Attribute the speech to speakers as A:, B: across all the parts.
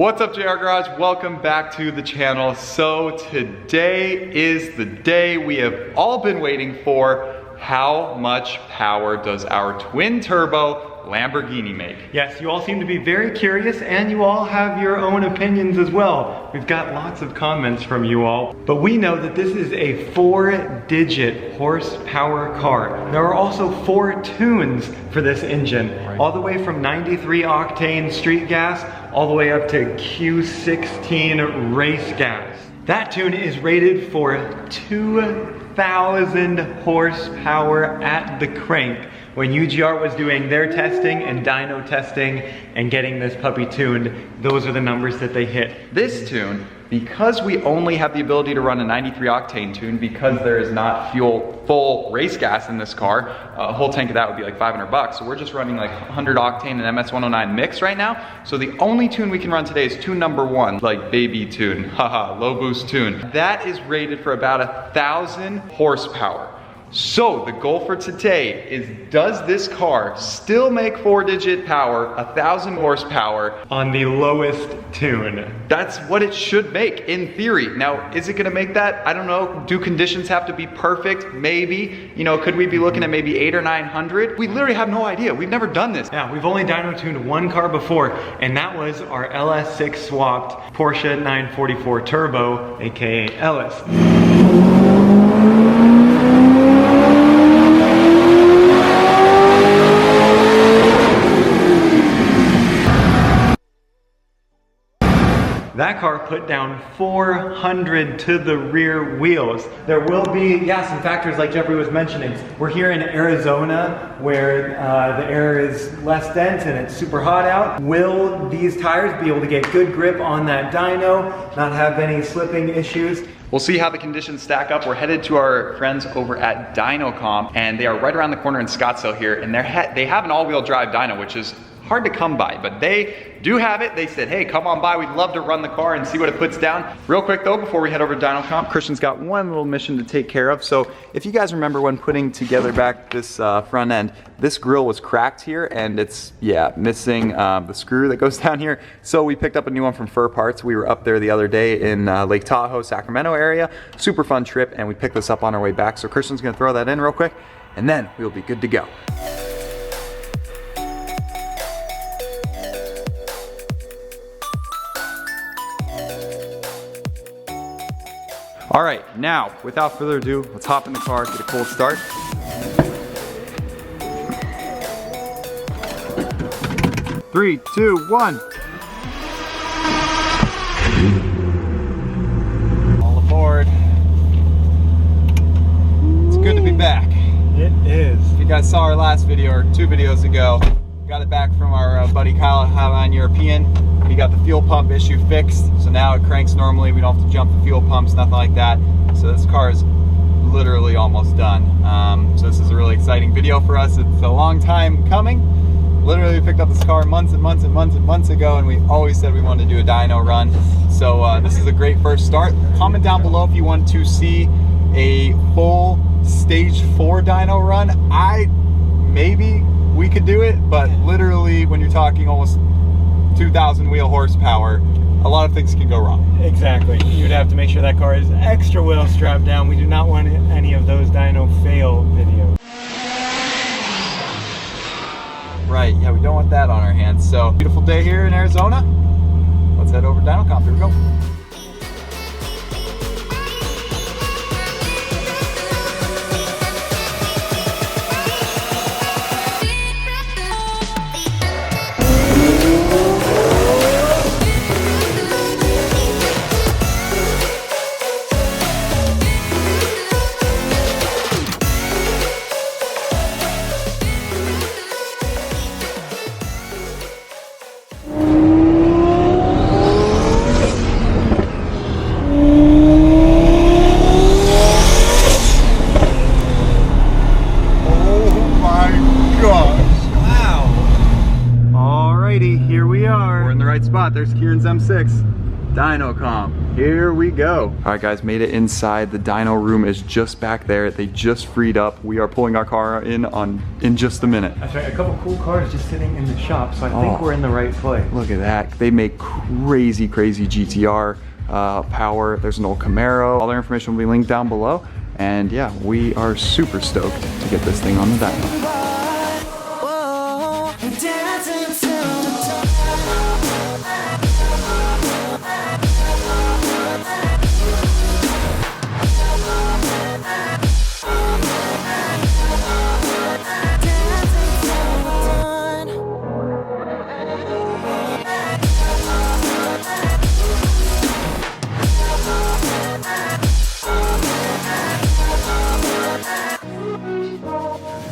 A: What's up, JR Garage? Welcome back to the channel. So today is the day we have all been waiting for. How much power does our twin turbo Lamborghini make?
B: Yes, you all seem to be very curious and you all have your own opinions as well. We've got lots of comments from you all, but we know that this is a 4-digit horsepower car. There are also 4 tunes for this engine, all the way from 93 octane street gas all the way up to Q16 race gas. That tune is rated for 2,000 horsepower at the crank. When UGR was doing their testing and dyno testing and getting this puppy tuned, those are the numbers that they hit.
A: This tune, because we only have the ability to run a 93 octane tune because there is not full race gas in this car, a whole tank of that would be like $500. So we're just running like 100 octane and MS109 mix right now. So the only tune we can run today is tune number 1, like baby tune, haha, low boost tune. That is rated for about 1,000 horsepower. So the goal for today is, does this car still make 4-digit power, 1,000 horsepower
B: on the lowest tune?
A: That's what it should make in theory. Now, is it gonna make that? I don't know. Do conditions have to be perfect? Maybe. You know, could we be looking at maybe 800 or 900? We literally have no idea. We've never done this.
B: Yeah, we've only dyno tuned one car before, and that was our LS6 swapped Porsche 944 Turbo, aka Ellis. That car put down 400 to the rear wheels. There will be, some factors like Jeffrey was mentioning. We're here in Arizona where the air is less dense and it's super hot out. Will these tires be able to get good grip on that dyno, not have any slipping issues?
A: We'll see how the conditions stack up. We're headed to our friends over at DYNO, and they are right around the corner in Scottsdale here, and they have an all-wheel drive dyno, which is hard to come by, but they do have it. They said, hey, come on by. We'd love to run the car and see what it puts down. Real quick though, before we head over to DYNO, Christian's got one little mission to take care of. So if you guys remember when putting together back this front end, this grill was cracked here and it's, missing the screw that goes down here. So we picked up a new one from Fur Parts. We were up there the other day in Lake Tahoe, Sacramento area. Super fun trip, and we picked this up on our way back. So Christian's gonna throw that in real quick and then we'll be good to go. All right, now, without further ado, let's hop in the car, get a cold start. Three, two, one. All aboard. It's good to be back.
B: It is.
A: If you guys saw our last video, or 2 videos ago, we got it back from our buddy Kyle on European. We got the fuel pump issue fixed, so now it cranks normally. We don't have to jump the fuel pumps, nothing like that. So this car is literally almost done. So this is a really exciting video for us. It's a long time coming. Literally we picked up this car months and months and months and months ago, and we always said we wanted to do a dyno run. So this is a great first start. Comment down below if you want to see a full stage 4 dyno run. Maybe we could do it, but literally when you're talking almost 2,000 wheel horsepower, a lot of things can go wrong.
B: Exactly. You'd have to make sure that car is extra well strapped down. We do not want any of those dyno fail videos.
A: Right, yeah, we don't want that on our hands. So, beautiful day here in Arizona. Let's head over to DYNO. Here we go.
B: Here we are.
A: We're in the right spot. There's Kieran's M6. dyno comp. Here we go. All right guys, made it inside. The dyno room is just back there. They just freed up. We are pulling our car in just a minute.
B: That's right, a couple cool cars just sitting in the shop, so I think we're in the right place.
A: Look at that. They make crazy GTR power. There's an old Camaro. All their information will be linked down below. And yeah, we are super stoked to get this thing on the dyno.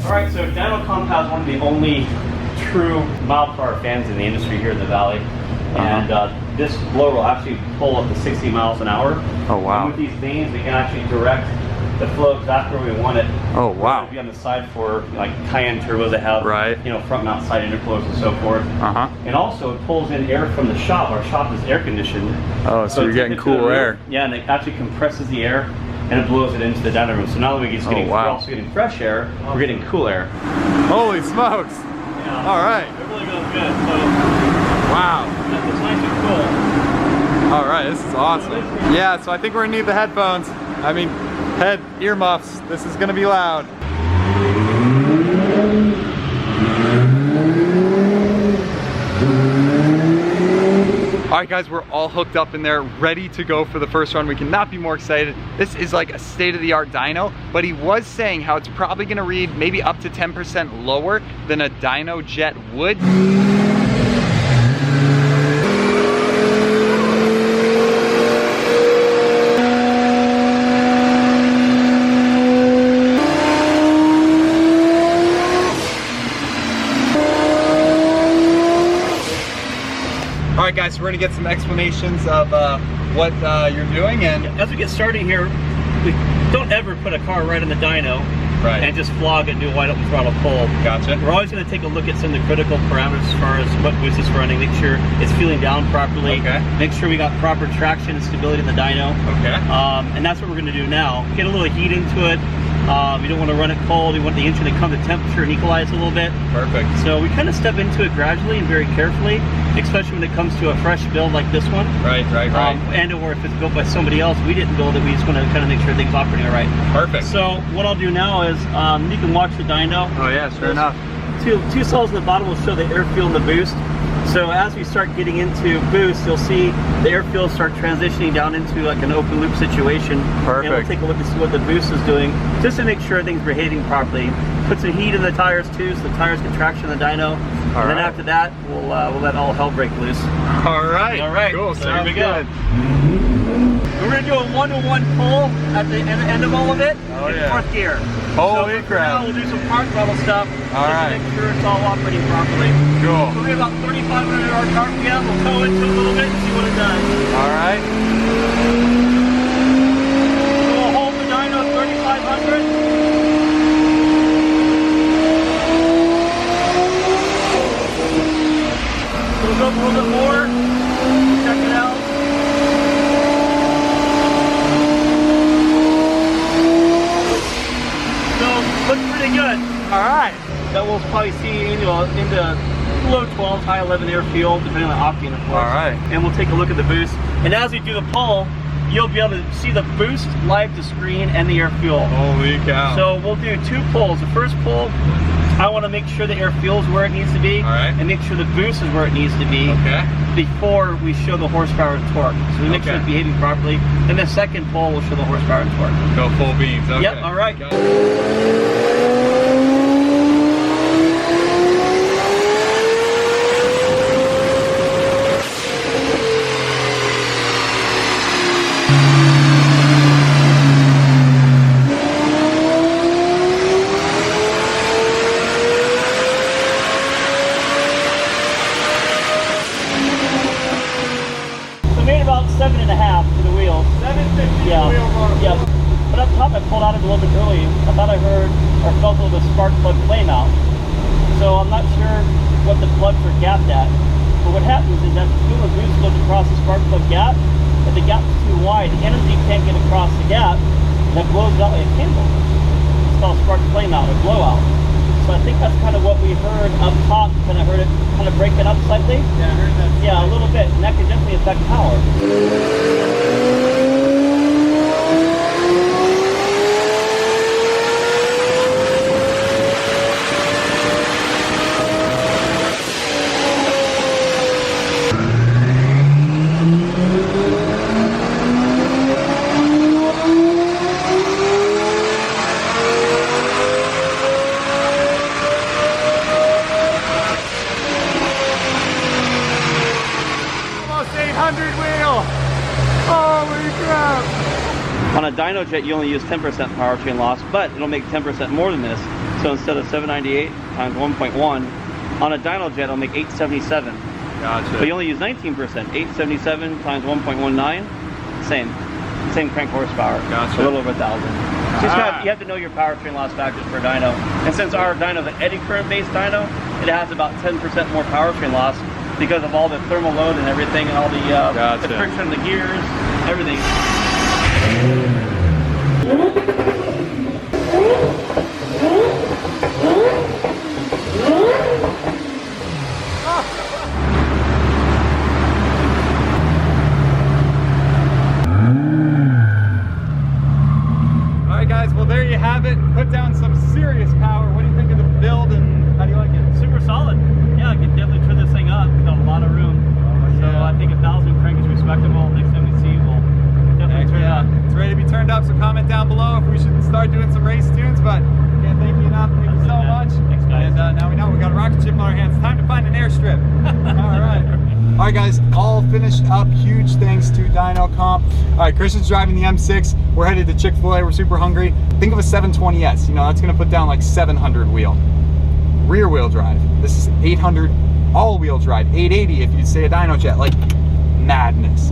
C: Alright, so Dyno Comp has one of the only true mile per hour fans in the industry here in the valley. And this blower will actually pull up to 60 miles an hour.
A: Oh wow.
C: And with these vanes, we can actually direct the flow exactly where we want it.
A: Oh wow.
C: It'll be on the side for like Cayenne turbos that have, you know, front mount side intercooler and so forth. And also it pulls in air from the shop. Our shop is air conditioned.
A: Oh, so you're getting cool air.
C: Yeah, and it actually compresses the air and it blows it into the dyno room. So not only are we just getting, we're also getting fresh air, we're getting cool air.
A: Holy smokes!
C: Yeah.
A: All right.
C: It really goes good. So,
A: wow.
C: It's nice and cool.
A: All right, this is awesome. Yeah, so I think we're gonna need the headphones. I mean, earmuffs. This is gonna be loud. All right guys, we're all hooked up in there, ready to go for the first run. We cannot be more excited. This is like a state-of-the-art dyno, but he was saying how it's probably gonna read maybe up to 10% lower than a dyno jet would. All right guys, so we're gonna get some explanations of what you're doing. And
C: as we get started here, we don't ever put a car right in the dyno and just flog it and do a wide open throttle pull.
A: Gotcha.
C: We're always gonna take a look at some of the critical parameters as far as what boost is running, make sure it's feeling down properly, make sure we got proper traction and stability in the dyno. And that's what we're gonna do now. Get a little heat into it. We don't want to run it cold. We want the engine to come to temperature and equalize a little bit.
A: Perfect.
C: So we kind of step into it gradually and very carefully, especially when it comes to a fresh build like this one.
A: Right.
C: And or if it's built by somebody else, we didn't build it. We just want to kind of make sure things operating all right.
A: Perfect.
C: So what I'll do now is you can watch the dyno.
A: Oh yeah, sure enough.
C: Two cells in the bottom will show the air fuel and the boost. So as we start getting into boost, you'll see the air fuel start transitioning down into like an open loop situation.
A: Perfect.
C: And we'll take a look and see what the boost is doing, just to make sure everything's behaving properly. Put some heat in the tires too, so the tires get traction in the dyno. And then after that, we'll let all hell break loose.
A: All right. Cool.
C: So here we go. We're gonna do a 1-to-1 pull at the end of all of it in fourth gear.
A: Holy crap.
C: Now we'll do some park level stuff to make sure it's all operating properly.
A: Cool.
C: So we have about 3,500 RPM. We'll tow into a little bit and see what it does.
A: All right.
C: So we'll hold the dyno at 3,500. We'll go up a little bit more. Check it out. Looks pretty good.
A: All right.
C: That we'll probably see into low 12, high 11 air fuel, depending on the octane, of course.
A: All right.
C: And we'll take a look at the boost. And as we do the pull, you'll be able to see the boost live to screen and the air fuel.
A: Holy cow.
C: So we'll do two pulls. The first pull, I want to make sure the air fuel is where it needs to be.
A: All right.
C: And make sure the boost is where it needs to be. Before we show the horsepower and torque. So we make sure it's behaving properly. And the second pull will show the horsepower and torque.
A: Go full beans. Okay.
C: Yep, all right. About 7.5 for the wheels. 750
D: Yeah.
C: Yeah. But up top I pulled out a little bit early. I thought I heard or felt a little bit of spark plug flame out. So I'm not sure what the plugs are gapped at. But what happens is that the fuel and grease goes across the spark plug gap. If the gap is too wide, the energy can't get across the gap, and that blows out like a candle. It's called spark flame out or blowout. So I think that's kind of what we heard up top. Kind of heard it kind of breaking up slightly.
A: Yeah, I heard that.
C: Yeah, a little bit, and that could definitely affect power. On a dyno jet, you only use 10% powertrain loss, but it'll make 10% more than this. So instead of 798 times 1.1, on a dyno jet, it'll make 877.
A: Gotcha.
C: But you only use 19%. 877 times 1.19, same crank horsepower.
A: Gotcha.
C: A little over 1,000. So you have to know your powertrain loss factors per dyno. And since our dyno is an eddy current based dyno, it has about 10% more powertrain loss because of all the thermal load and everything, and all the friction in the gears, everything.
A: Alright guys, well there you have it. Put down some serious power. What do you think of the build and how do you like it?
C: Super solid. Yeah, I can definitely turn this thing up. It's got a lot of room. So I think 1,000 crank is respectable. Next time we see, we'll definitely turn it up.
A: It's ready to be turned up, so comment down below if we should start doing some race tunes, but can't thank you enough. Thank you so much.
C: Thanks, guys.
A: And now we know we got a rocket ship on our hands. Time to find an airstrip. Alright guys, all finished up. Huge thanks to Dyno Comp. Alright, Christian's driving the M6. We're headed to Chick-fil-A. We're super hungry. Think of a 720S. You know, that's going to put down like 700 wheel. Rear wheel drive. This is 800 all wheel drive. 880 if you say a dyno jet. Like madness.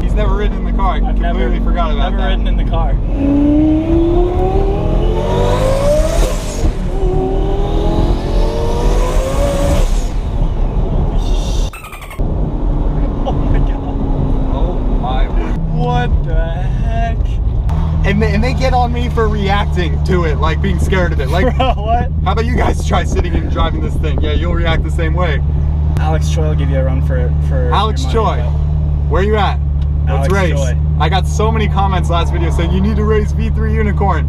A: He's never ridden in the car. I completely forgot about that.
C: Never ridden in the car.
A: Oh my god. Oh my word.
C: What the heck?
A: And they get on me for reacting to it, like being scared of it. Like,
C: what?
A: How about you guys try sitting and driving this thing? Yeah, you'll react the same way.
D: Alex Choi will give you a run for
A: Alex Choi, where you at? Let's race.
D: Choi.
A: I got so many comments last video saying you need to race V3 Unicorn.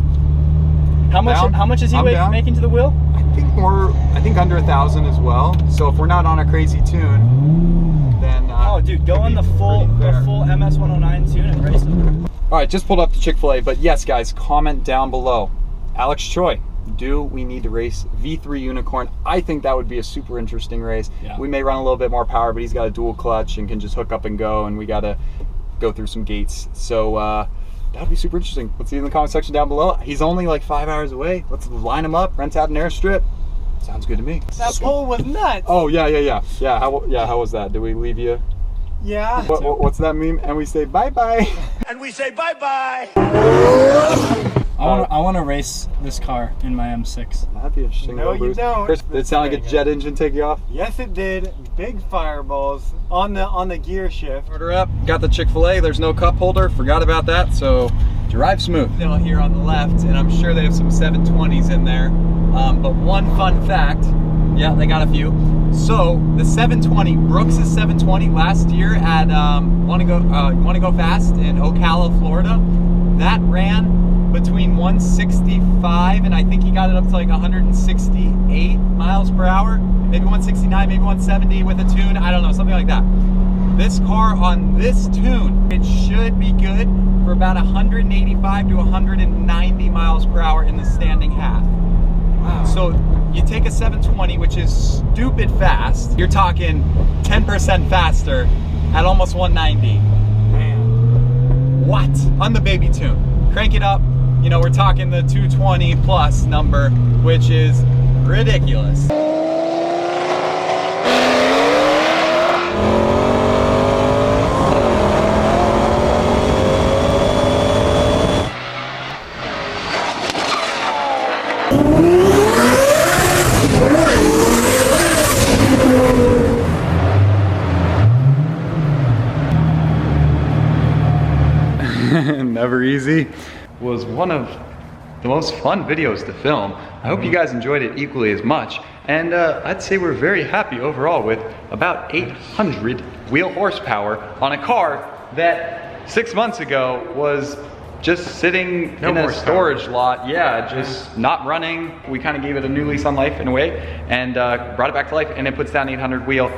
D: How much is he making to the wheel?
A: I think under 1,000 as well. So if we're not on a crazy tune, then
D: oh dude, go on the full MS 109 tune and race him.
A: All right, just pulled up to Chick-fil-A, but yes guys, comment down below. Alex Choi, do we need to race V3 Unicorn? I think that would be a super interesting race.
D: Yeah.
A: We may run a little bit more power, but he's got a dual clutch and can just hook up and go, and we got to go through some gates. So that would be super interesting. Let's see in the comment section down below. He's only like 5 hours away. Let's line him up, rent out an airstrip. Sounds good to me.
D: That poll was nuts.
A: Oh yeah. How was that? Did we leave you?
D: Yeah.
A: What's that meme? And we say bye-bye.
D: And we say bye-bye. I want to race this car in my M6.
A: That'd be interesting.
B: No, you don't.
A: Chris, did it sound like a jet engine take you off?
B: Yes, it did. Big fireballs on the gear shift.
A: Order up. Got the Chick-fil-A. There's no cup holder. Forgot about that. So drive smooth. Still here on the left, and I'm sure they have some 720s in there. But one fun fact. Yeah, they got a few. So the 720, Brooks' 720 last year at Wanna Go Fast in Ocala, Florida. That ran between 165 and I think he got it up to like 168 miles per hour, maybe 169, maybe 170 with a tune. I don't know, something like that. This car on this tune, it should be good for about 185 to 190 miles per hour in the standing half. Wow. So you take a 720, which is stupid fast. You're talking 10% faster at almost 190. Man. What? On the baby tune. Crank it up. You know, we're talking the 220 plus number, which is ridiculous. never easy, was one of the most fun videos to film. I hope you guys enjoyed it equally as much. And I'd say we're very happy overall with about 800 wheel horsepower on a car that 6 months ago was just sitting in a storage lot. Yeah, just not running. We kind of gave it a new lease on life in a way and brought it back to life, and it puts down 800 wheel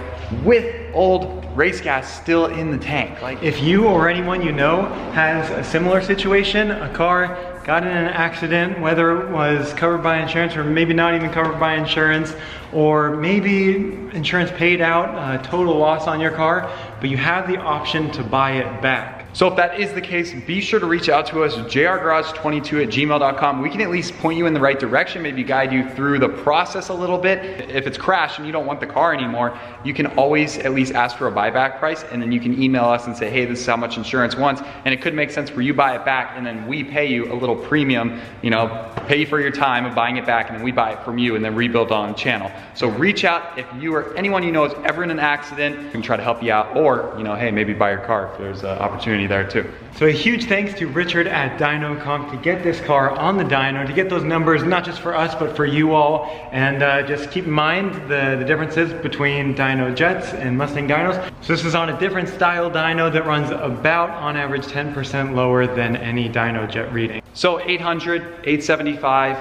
A: with old race gas still in the tank.
B: Like, if you or anyone you know has a similar situation, a car got in an accident, whether it was covered by insurance or maybe not even covered by insurance, or maybe insurance paid out a total loss on your car, but you have the option to buy it back.
A: So if that is the case, be sure to reach out to us, jrgarage22@gmail.com. We can at least point you in the right direction, maybe guide you through the process a little bit. If it's crashed and you don't want the car anymore, you can always at least ask for a buyback price, and then you can email us and say, hey, this is how much insurance wants, and it could make sense where you buy it back and then we pay you a little premium, you know, pay you for your time of buying it back, and then we buy it from you and then rebuild on the channel. So reach out if you or anyone you know is ever in an accident. We can try to help you out, or, you know, hey, maybe buy your car if there's an opportunity there too.
B: So a huge thanks to Richard at DYNO Comp to get this car on the dyno, to get those numbers not just for us but for you all. And just keep in mind the differences between dyno jets and Mustang dynos. So this is on a different style dyno that runs about on average 10% lower than any dyno jet reading.
A: So 800, 875,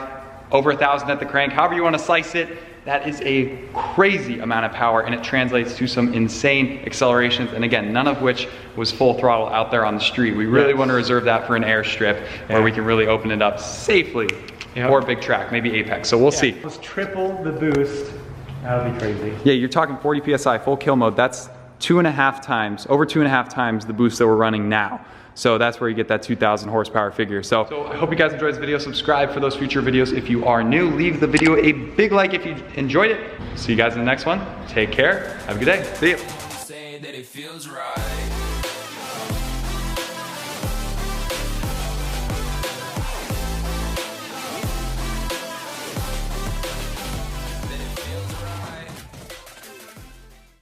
A: over 1,000 at the crank, however you want to slice it. That is a crazy amount of power, and it translates to some insane accelerations, and again, none of which was full throttle out there on the street. We really want to reserve that for an airstrip where we can really open it up safely, or a big track, maybe Apex, so we'll see.
B: Let's triple the boost. That would be crazy.
A: Yeah, you're talking 40 PSI, full kill mode. That's 2.5 times, over 2.5 times the boost that we're running now. So that's where you get that 2,000 horsepower figure. So I hope you guys enjoyed this video. Subscribe for those future videos if you are new. Leave the video a big like if you enjoyed it. See you guys in the next one. Take care. Have a good day. See you.